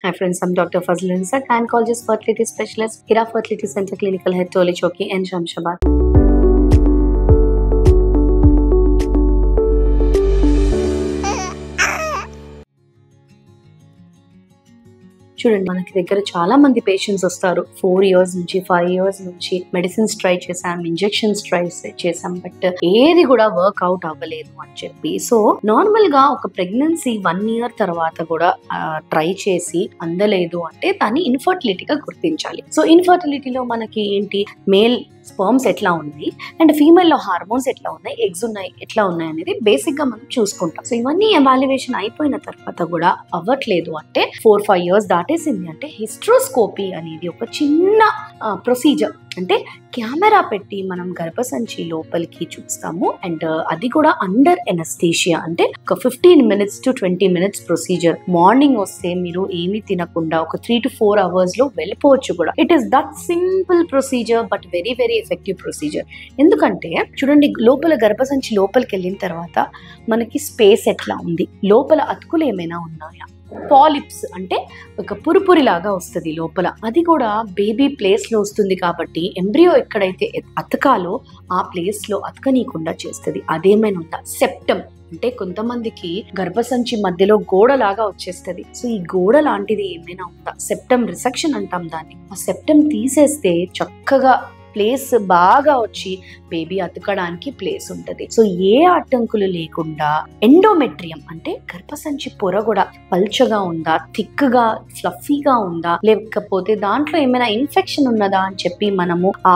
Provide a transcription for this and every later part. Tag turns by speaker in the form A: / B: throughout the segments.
A: Hi friends, I'm Dr. Fazlul Insa, gynecologist, fertility specialist, Hira Fertility Center, Clinical Head, Toli Choki, and Shamshabad. చూడండి, మనకి దగ్గర చాలా మంది patients వస్తారు. 4 years నుంచి 5 years నుంచి మెడిసిన్స్ ట్రై చేసాం, ఇంజెక్షన్స్ ట్రై చేసాం, బట్ ఏది కూడా వర్క్ అవుట్ అవ్వలేదు అని చెప్పి. సో నార్మల్ గా ఒక ప్రెగ్నెన్సీ 1 year తర్వాత కూడా ట్రై చేసి అందలేదు అంటే దాన్ని ఇన్ఫర్టిలిటీగా గుర్తించాలి. సో ఇన్ఫర్టిలిటీలో మనకి ఏంటి, మేల్ స్పర్మ్స్ ఎట్లా ఉన్నాయి అండ్ ఫీమేల్ లో హార్మోన్స్ ఎట్లా ఉన్నాయి, ఎగ్స్ ఉన్నాయి ఎట్లా ఉన్నాయి అనేది బేసిక్ గా మనం చూసుకుంటాం. సో ఇవన్నీ ఎవాల్యుయేషన్ అయిపోయిన తర్వాత కూడా అవ్వట్లేదు అంటే 4-5 years దాటేసింది అంటే హిస్ట్రోస్కోపీ అనేది ఒక చిన్న ప్రొసీజర్. అంటే కెమెరా పెట్టి మనం గర్భసంచి లోపలికి చూస్తాము అండ్ అది కూడా అండర్ ఎనస్థీషియా. అంటే ఒక 15 minutes to 20 minutes procedure. Morning వస్తే మీరు ఏమీ తినకుండా ఒక 3 to 4 hours లో వెళ్ళిపోవచ్చు కూడా. It is that simple procedure but very very effective procedure. ఎందుకంటే చూడండి, లోపల గర్భసంచి లోపలికి వెళ్ళిన తర్వాత మనకి స్పేస్ ఎట్లా ఉంది, లోపల అతుకులు ఏమైనా ఉన్నాయా, పాలిప్స్ అంటే ఒక పురుపురి లాగా వస్తుంది లోపల, అది కూడా బేబీ ప్లేస్ లో వస్తుంది కాబట్టి ఎంబ్రియో ఎక్కడైతే అతకాలో ఆ ప్లేస్ లో అతకనీయకుండా చేస్తుంది. అదేమైనా ఉందా, సెప్టమ్ అంటే కొంతమందికి గర్భసంచి మధ్యలో గోడ లాగా వచ్చేస్తుంది. సో ఈ గోడ లాంటిది ఏమైనా ఉందా, సెప్టమ్ రిసెక్షన్ అంటాం దాన్ని. ఆ సెప్టమ్ తీసేస్తే చక్కగా ప్లేస్ బాగా వచ్చి బేబీ అతకడానికి ప్లేస్ ఉంటుంది. సో ఏ అడ్డంకులు లేకుండా ఎండోమెట్రియం అంటే గర్భసంచి పొర కూడా పల్చగా ఉందా, థిక్ గా ఫ్లఫీగా ఉందా, లేకపోతే దాంట్లో ఏమైనా ఇన్ఫెక్షన్ ఉన్నదా అని చెప్పి మనము ఆ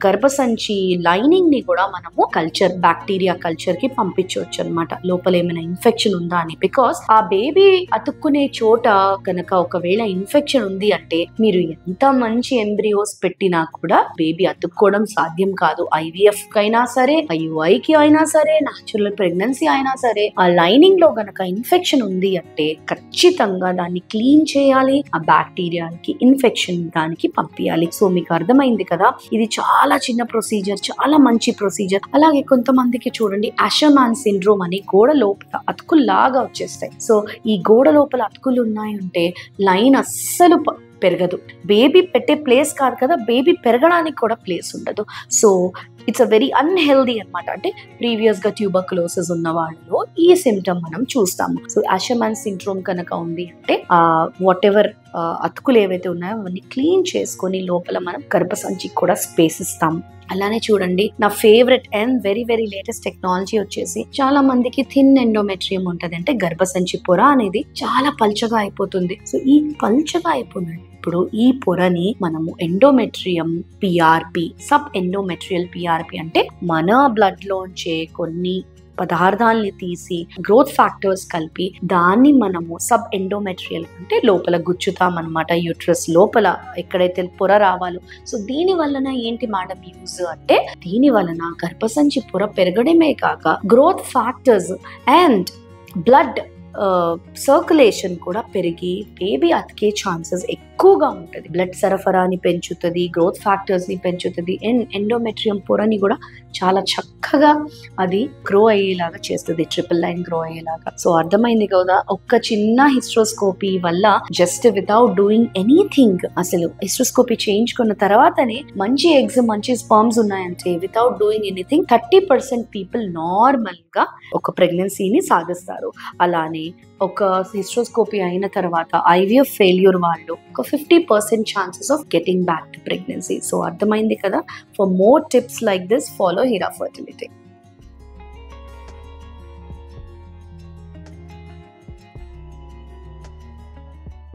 A: గర్భసంచి లైనింగ్ ని కూడా మనము కల్చర్, బ్యాక్టీరియా కల్చర్ కి పంపించవచ్చు అనమాట, లోపల ఏమైనా ఇన్ఫెక్షన్ ఉందా అని. బికాస్ ఆ బేబీ అతుక్కునే చోట కనుక ఒకవేళ ఇన్ఫెక్షన్ ఉంది అంటే మీరు ఎంత మంచి ఎంబ్రియోస్ పెట్టినా కూడా బేబీ అతుక్కోవడం సాధ్యం కాదు. IVF కైనా సరే, IUI కి అయినా సరే, న్యాచురల్ ప్రెగ్నెన్సీ అయినా సరే, ఆ లైనింగ్ లో గనక ఇన్ఫెక్షన్ ఉంది అంటే ఖచ్చితంగా దాన్ని క్లీన్ చేయాలి, ఆ బ్యాక్టీరియాకి ఇన్ఫెక్షన్ దానికి పంపించాలి. సో మీకు అర్థమైంది కదా, ఇది చాలా చిన్న ప్రొసీజర్, చాలా మంచి ప్రొసీజర్. అలాగే కొంతమందికి చూడండి ఆషర్మాన్ సిండ్రోమ్ అని గోడ లోపల అతుకుల్లాగా వచ్చేస్తాయి. సో ఈ గోడ లోపల అతుకులు ఉన్నాయంటే లైన్ అస్సలు పెరగదు, బేబీ పెట్టే ప్లేస్ కాదు కదా, బేబీ పెరగడానికి కూడా ప్లేస్ ఉండదు. So it's a very unhealthy అనమాట. అంటే ప్రీవియస్ గా ట్యూబర్కులోసిస్ ఉన్న వాళ్ళలో ఈ సిమ్టమ్ మనం చూస్తాము. సో ఆషర్మాన్ సిండ్రోమ్ కనుక ఉంది అంటే వాట్ ఎవర్ అతుకులు ఏవైతే ఉన్నాయో అవన్నీ క్లీన్ చేసుకొని లోపల మనం గర్భసంచికి కూడా స్పేస్ ఇస్తాము. అలానే చూడండి, నా favourite and very very latest technology వచ్చేసి చాలా మందికి థిన్ ఎండోమెట్రియం ఉంటుంది. అంటే గర్భసంచి పొర అనేది చాలా పల్చగా అయిపోతుంది. సో ఈ పల్చగా అయిపోయినప్పుడు ఈ పొరని మనము endometrium PRP, sub endometrial PRP అంటే మన బ్లడ్ లోంచే కొన్ని పదార్థాలని తీసి గ్రోత్ ఫ్యాక్టర్స్ కలిపి దాన్ని మనము సబ్ ఎండోమెట్రియల్ అంటే లోపల గుచ్చుతాం అనమాట, యూట్రస్ లోపల ఎక్కడైతే పొర రావాలో. సో దీని వలన ఏంటి మేడం యూజ్ అంటే, దీని వలన గర్భసంచి పొర పెరగడమే కాక growth factors and blood circulation కూడా పెరిగి బేబీ అతికే ఛాన్సెస్ ఎక్కువగా ఉంటుంది. బ్లడ్ సరఫరాని పెంచుతుంది, గ్రోత్ ఫ్యాక్టర్స్ ని పెంచుతుంది అండ్ ఎండోమెట్రియం పొరని కూడా చాలా చక్కగా అది గ్రో అయ్యేలాగా చేస్తుంది, ట్రిపుల్ లైన్ గ్రో అయ్యేలాగా. సో అర్థమైంది కదా, ఒక్క చిన్న హిస్ట్రోస్కోపీ వల్ల జస్ట్ వితౌట్ డూయింగ్ ఎనీథింగ్, అసలు హిస్ట్రోస్కోపీ చేయించుకున్న తర్వాతనే మంచి ఎగ్స్ మంచి స్పర్మ్స్ ఉన్నాయంటే without doing anything 30% people normal గా ఒక ప్రెగ్నెన్సీని సాధిస్తారు. అలానే ఒక హిస్ట్రోస్కోపీ అయిన తర్వాత IVF ఫెయిల్యూర్ వాళ్ళు ఒక 50% chances of getting back to pregnancy. So అర్థమైంది కదా. For more tips like this follow Hira Fertility.